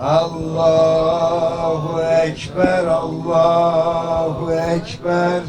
Allahu Ekber, Allahu Ekber.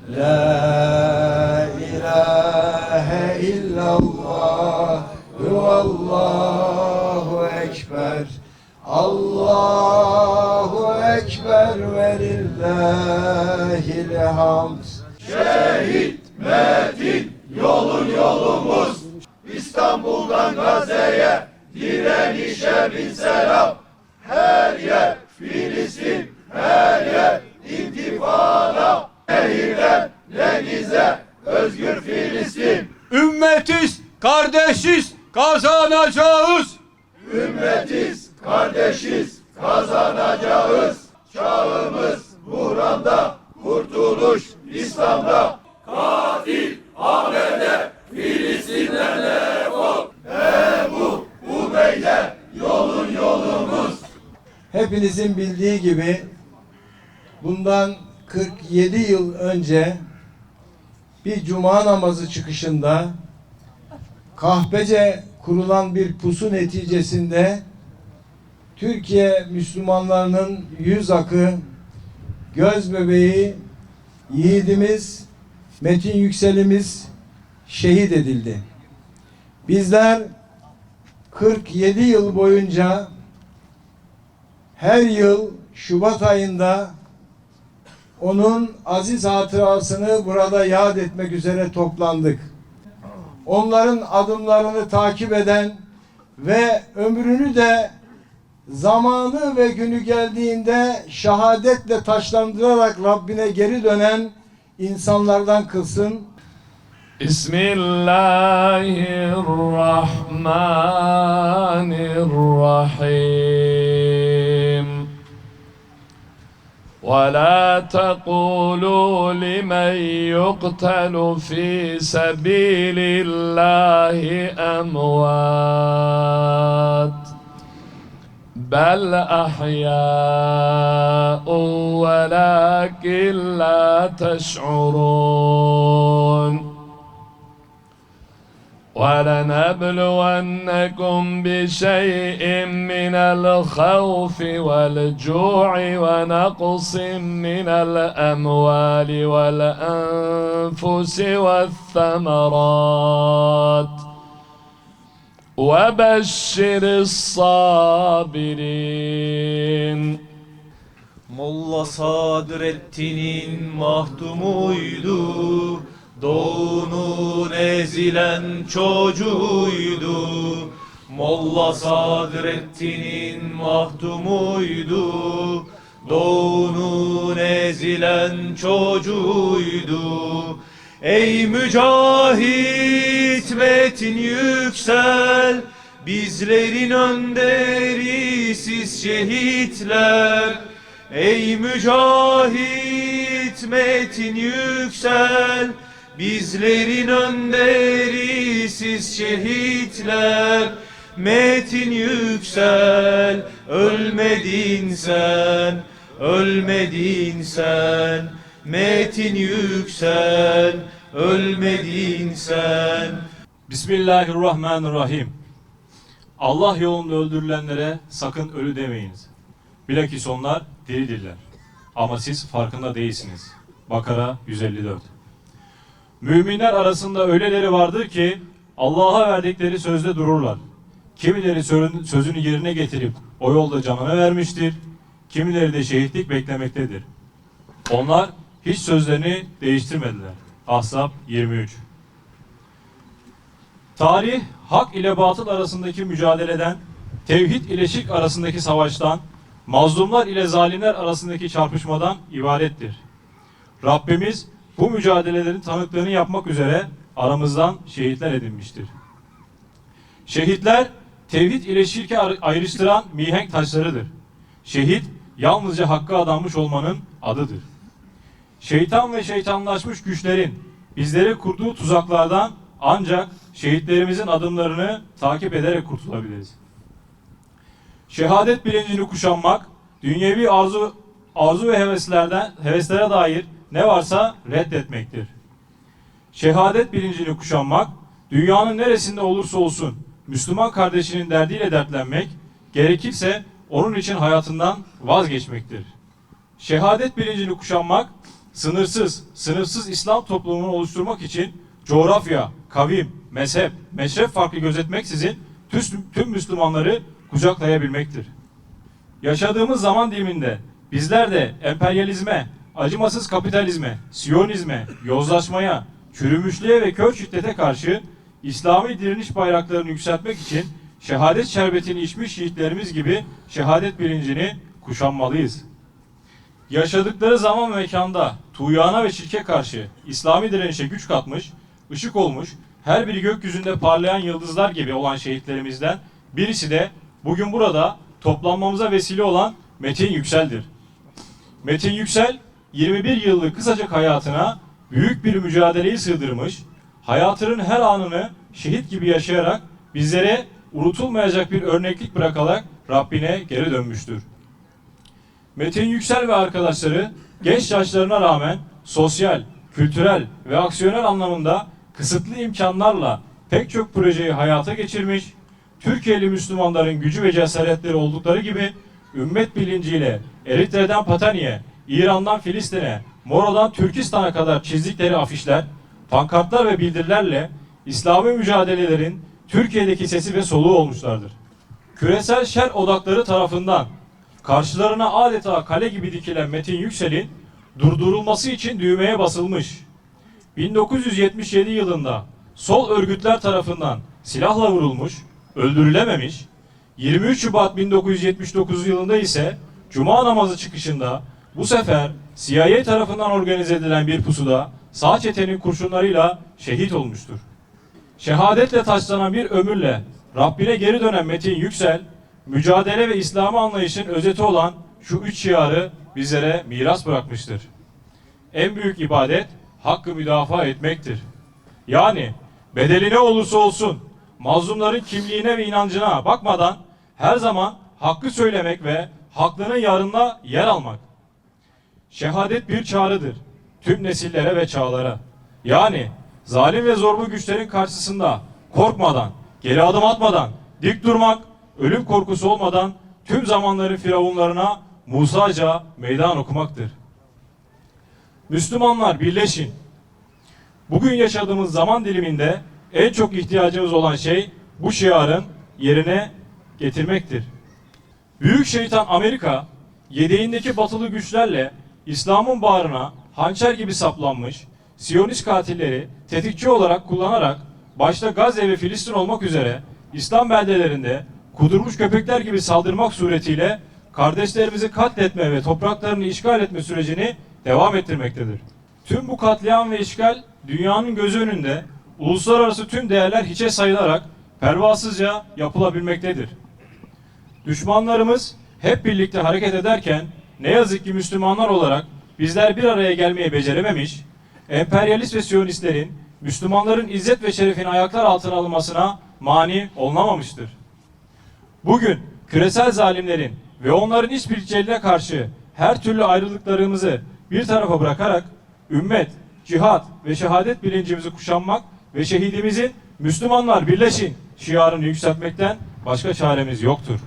La ilahe illallah. Allahu Ekber. Allahu Ekber ve lillahil hamd. Şehit Metin yolumuz. İstanbul'dan Gazze'ye direnişe bin selam. Her yer Filistin, her yer intifada. Nehirden denize özgür Filistin. Ümmetiz, kardeşiz, kazanacağız. Ümmetiz, kardeşiz, kazanacağız. Çağımız buhranda, kurtuluş İslam'da. Katil ABD, Filistin'den defol. Ebu Ubeyde yolumuz. Hepinizin bildiği gibi bundan 47 yıl önce bir cuma namazı çıkışında kahpece kurulan bir pusu neticesinde Türkiye Müslümanlarının yüz akı, göz bebeği, yiğidimiz, Metin Yüksel'imiz şehit edildi. Bizler 47 yıl boyunca her yıl Şubat ayında onun aziz hatırasını burada yad etmek üzere toplandık. Onların adımlarını takip eden ve ömrünü de zamanı ve günü geldiğinde şehadetle taçlandırarak Rabbine geri dönen insanlardan kılsın. Bismillahirrahmanirrahim. ولا تقولوا لمن يقتل في سبيل الله أموات بل أحياء ولكن لا تشعرون ولنبلونكم بشيء من الخوف والجوع ونقص من الأموال والأنفس والثمرات وبشر الصابرين. Molla Sadrettin'in mahdumuydu, doğunun ezilen çocuğuydu. Molla Sadrettin'in mahdumuydu, doğunun ezilen çocuğuydu. Ey mücahit Metin Yüksel, bizlerin önderi siz şehitler. Ey mücahit Metin Yüksel, bizlerin önderi siz şehitler. Metin Yüksel, ölmedin sen, ölmedin sen. Metin Yüksel, ölmedin sen. Bismillahirrahmanirrahim. Allah yolunda öldürülenlere sakın ölü demeyiniz. Bilakis onlar diridirler. Ama siz farkında değilsiniz. Bakara 154. Müminler arasında öyleleri vardır ki Allah'a verdikleri sözde dururlar. Kimileri sözünü yerine getirip o yolda canını vermiştir. Kimileri de şehitlik beklemektedir. Onlar hiç sözlerini değiştirmediler. Ahzab 23. Tarih, hak ile batıl arasındaki mücadeleden, tevhid ile şirk arasındaki savaştan, mazlumlar ile zalimler arasındaki çarpışmadan ibarettir. Rabbimiz bu mücadelelerin tanıklığını yapmak üzere aramızdan şehitler edinmiştir. Şehitler, tevhid ile şirke ayrıştıran mihenk taşlarıdır. Şehit, yalnızca hakka adanmış olmanın adıdır. Şeytan ve şeytanlaşmış güçlerin bizlere kurduğu tuzaklardan ancak şehitlerimizin adımlarını takip ederek kurtulabiliriz. Şehadet bilincini kuşanmak, dünyevi arzu ve heveslere dair ne varsa reddetmektir. Şehadet bilincini kuşanmak, dünyanın neresinde olursa olsun Müslüman kardeşinin derdiyle dertlenmek, gerekirse onun için hayatından vazgeçmektir. Şehadet bilincini kuşanmak, sınırsız, sınıfsız İslam toplumunu oluşturmak için coğrafya, kavim, mezhep, meşrep farkı gözetmeksizin tüm Müslümanları kucaklayabilmektir. Yaşadığımız zaman diliminde bizler de emperyalizme, acımasız kapitalizme, Siyonizme, yozlaşmaya, çürümüşlüğe ve kör şiddete karşı İslami direniş bayraklarını yükseltmek için şehadet şerbetini içmiş şehitlerimiz gibi şehadet bilincini kuşanmalıyız. Yaşadıkları zaman ve mekanda tuğyana ve şirke karşı İslami direnişe güç katmış, ışık olmuş, her biri gökyüzünde parlayan yıldızlar gibi olan şehitlerimizden birisi de bugün burada toplanmamıza vesile olan Metin Yüksel'dir. Metin Yüksel, 21 yıllık kısacık hayatına büyük bir mücadeleyi sığdırmış, hayatının her anını şehit gibi yaşayarak bizlere unutulmayacak bir örneklik bırakarak Rabbine geri dönmüştür. Metin Yüksel ve arkadaşları genç yaşlarına rağmen sosyal, kültürel ve aksiyonel anlamında kısıtlı imkanlarla pek çok projeyi hayata geçirmiş, Türkiye'li Müslümanların gücü ve cesaretleri oldukları gibi ümmet bilinciyle Eritre'den Patani'ye, İran'dan Filistin'e, Moro'dan Türkistan'a kadar çizdikleri afişler, pankartlar ve bildirilerle İslami mücadelelerin Türkiye'deki sesi ve soluğu olmuşlardır. Küresel şer odakları tarafından karşılarına adeta kale gibi dikilen Metin Yüksel'in durdurulması için düğmeye basılmış. 1977 yılında sol örgütler tarafından silahla vurulmuş, öldürülememiş, 23 Şubat 1979 yılında ise Cuma namazı çıkışında bu sefer CIA tarafından organize edilen bir pusuda sağ çetenin kurşunlarıyla şehit olmuştur. Şehadetle taçlanan bir ömürle Rabbine geri dönen Metin Yüksel, mücadele ve İslam'ı anlayışın özeti olan şu 3 şiarı bizlere miras bırakmıştır. En büyük ibadet hakkı müdafaa etmektir. Yani bedeli ne olursa olsun mazlumların kimliğine ve inancına bakmadan her zaman hakkı söylemek ve haklının yarınına yer almak. Şehadet bir çağrıdır tüm nesillere ve çağlara. Yani zalim ve zorba güçlerin karşısında korkmadan, geri adım atmadan, dik durmak, ölüm korkusu olmadan tüm zamanların firavunlarına Musaca meydan okumaktır. Müslümanlar birleşin. Bugün yaşadığımız zaman diliminde en çok ihtiyacımız olan şey bu şiarın yerine getirmektir. Büyük şeytan Amerika, yedeğindeki batılı güçlerle İslam'ın bağrına hançer gibi saplanmış, Siyonist katilleri tetikçi olarak kullanarak başta Gazze ve Filistin olmak üzere İslam beldelerinde kudurmuş köpekler gibi saldırmak suretiyle kardeşlerimizi katletme ve topraklarını işgal etme sürecini devam ettirmektedir. Tüm bu katliam ve işgal dünyanın gözü önünde uluslararası tüm değerler hiçe sayılarak pervasızca yapılabilmektedir. Düşmanlarımız hep birlikte hareket ederken ne yazık ki Müslümanlar olarak bizler bir araya gelmeyi becerememiş, emperyalist ve Siyonistlerin Müslümanların izzet ve şerefini ayaklar altına alınmasına mani olunamamıştır. Bugün küresel zalimlerin ve onların işbirlikçilerine karşı her türlü ayrılıklarımızı bir tarafa bırakarak ümmet, cihat ve şehadet bilincimizi kuşanmak ve şehidimizin Müslümanlar birleşin şiarını yükseltmekten başka çaremiz yoktur.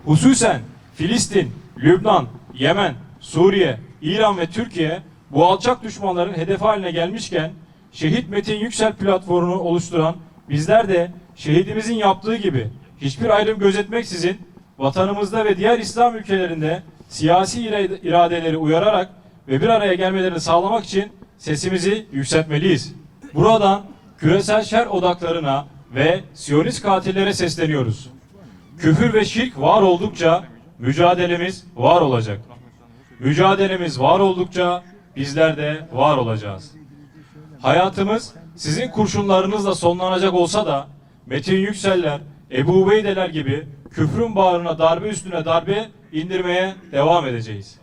Hususen Filistin, Lübnan, Yemen, Suriye, İran ve Türkiye bu alçak düşmanların hedefi haline gelmişken Şehit Metin Yüksel platformunu oluşturan bizler de şehidimizin yaptığı gibi hiçbir ayrım gözetmeksizin vatanımızda ve diğer İslam ülkelerinde siyasi iradeleri uyararak ve bir araya gelmelerini sağlamak için sesimizi yükseltmeliyiz. Buradan küresel şer odaklarına ve Siyonist katillere sesleniyoruz. Küfür ve şirk var oldukça mücadelemiz var olacak. Mücadelemiz var oldukça bizler de var olacağız. Hayatımız sizin kurşunlarınızla sonlanacak olsa da Metin Yükseller, Ebu Ubeydeler gibi küfrün bağrına darbe üstüne darbe indirmeye devam edeceğiz.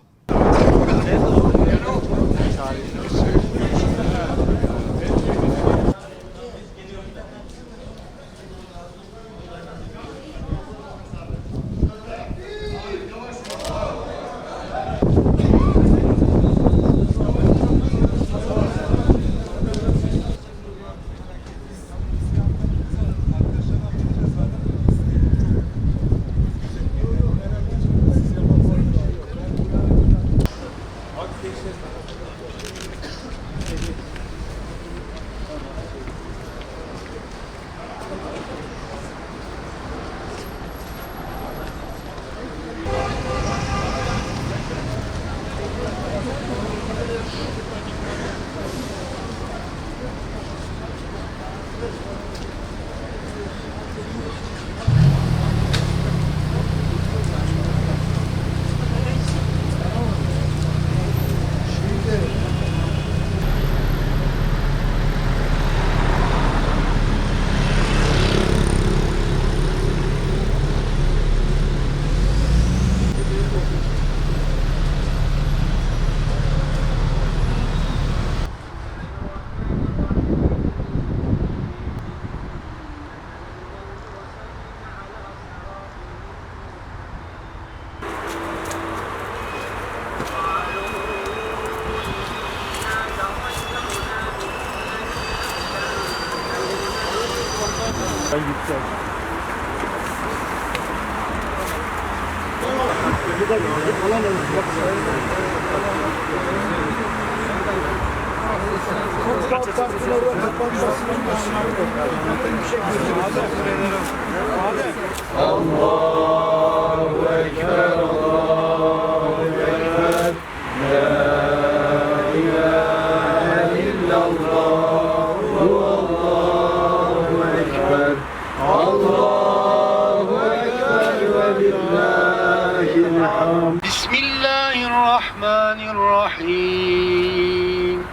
بسم الله الرحمن الرحيم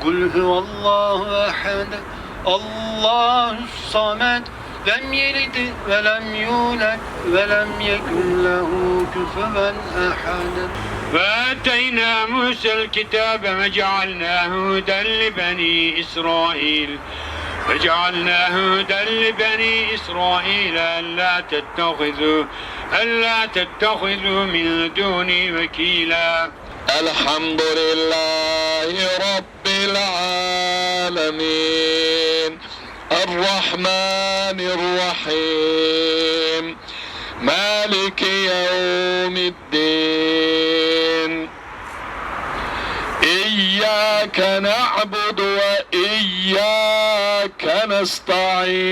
قل هو الله أحد الله الصمد لم يلد ولم يولد ولم يكن له كفوا أحد وآتينا موسى الكتاب وجعلناه هدى لبني إسرائيل ألا تتخذوا من دوني وكيلا الحمد لله رب العالمين الرحمن الرحيم مالك يوم الدين إياك نعبد وإياك نستعين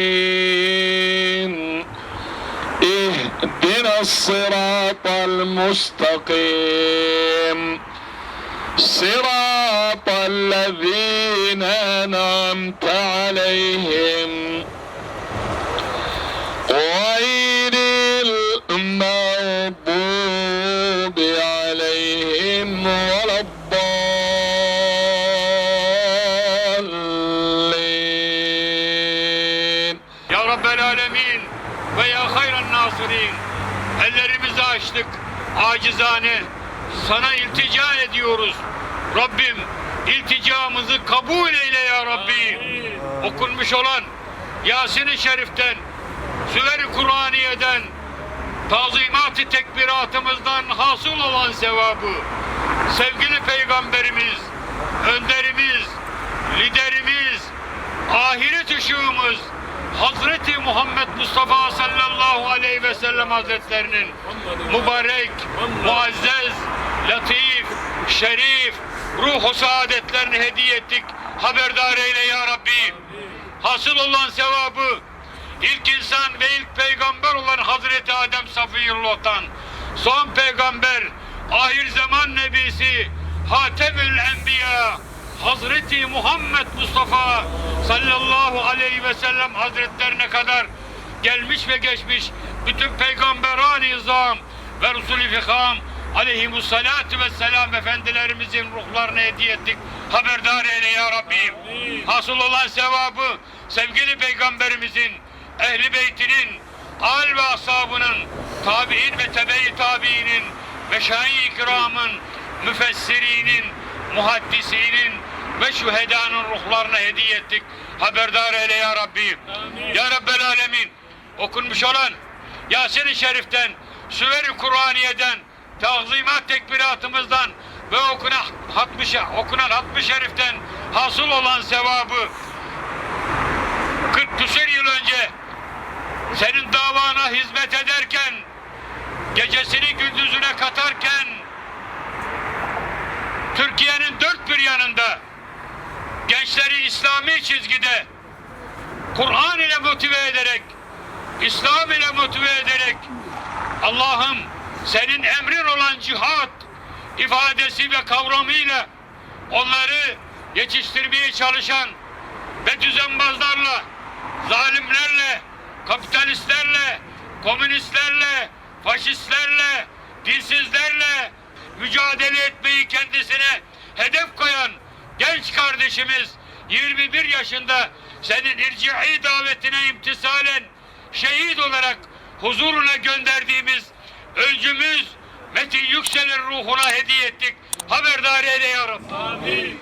اهدنا الصراط المستقيم صراط الذين أنعمت عليهم غير المغضوب عليهم ولا الضالين. Ya Rabbel Alemin ve ya hayran nasirin, ellerimizi açtık acizane sana iltica ediyoruz. Rabbim ilticamızı kabul eyle ya Rabbi. Okunmuş olan Yasin-i Şerif'ten, Süver-i Kur'aniye'den, tazimat-ı tekbiratımızdan hasıl olan sevabı, sevgili Peygamberimiz, önderimiz, liderimiz, ahiret ışığımız, Hazreti Muhammed Mustafa sallallahu aleyhi ve sellem Hazretlerinin mübarek, muazzez, latif, şerif, ruh-u saadetlerini hediye ettik. Haberdar eyle ya Rabbi. Hasıl olan sevabı ilk insan ve ilk peygamber olan Hazreti Adem Safiyullah'tan, son peygamber, ahir zaman nebisi, Hatemül Enbiya, Hazreti Muhammed Mustafa sallallahu aleyhi ve sellem Hazretlerine kadar gelmiş ve geçmiş bütün peygamberan-ı izam ve Resul-i Fikam aleyhimussalatu vesselam efendilerimizin ruhlarını hediye ettik. Haberdar eyle ya Rabbi. Hasıl olan sevabı sevgili peygamberimizin, ehli beytinin, âl ve ashabının, tabi'in ve tebe-i tabi'inin, meşâi-i kiramın, müfessirinin, muhaddisinin ve şühedanın ruhlarına hediye ettik. Haberdar eyle ya Rabbi. Amin. Ya Rabbel Alemin, okunmuş olan Yasin-i Şerif'ten, Süver-i Kur'aniye'den, tazimat tekbiratımızdan ve okunan Hatmi Şerif'ten hasıl olan sevabı 40 küsur yıl önce senin davana hizmet ederken, gecesini gündüzüne katarken, Türkiye'nin dört bir yanında gençleri İslami çizgide Kur'an ile motive ederek, İslam ile motive ederek, Allah'ım senin emrin olan cihat ifadesi ve kavramıyla onları yetiştirmeye çalışan ve düzenbazlarla, zalimlerle, kapitalistlerle, komünistlerle, faşistlerle, dinsizlerle mücadele etmeyi kendisine hedef koyan genç kardeşimiz 21 yaşında senin irci'i davetine imtisalen şehit olarak huzuruna gönderdiğimiz öncümüz Metin Yüksel'in ruhuna hediye ettik. Haberdar eyle ya Rabbi. Amin.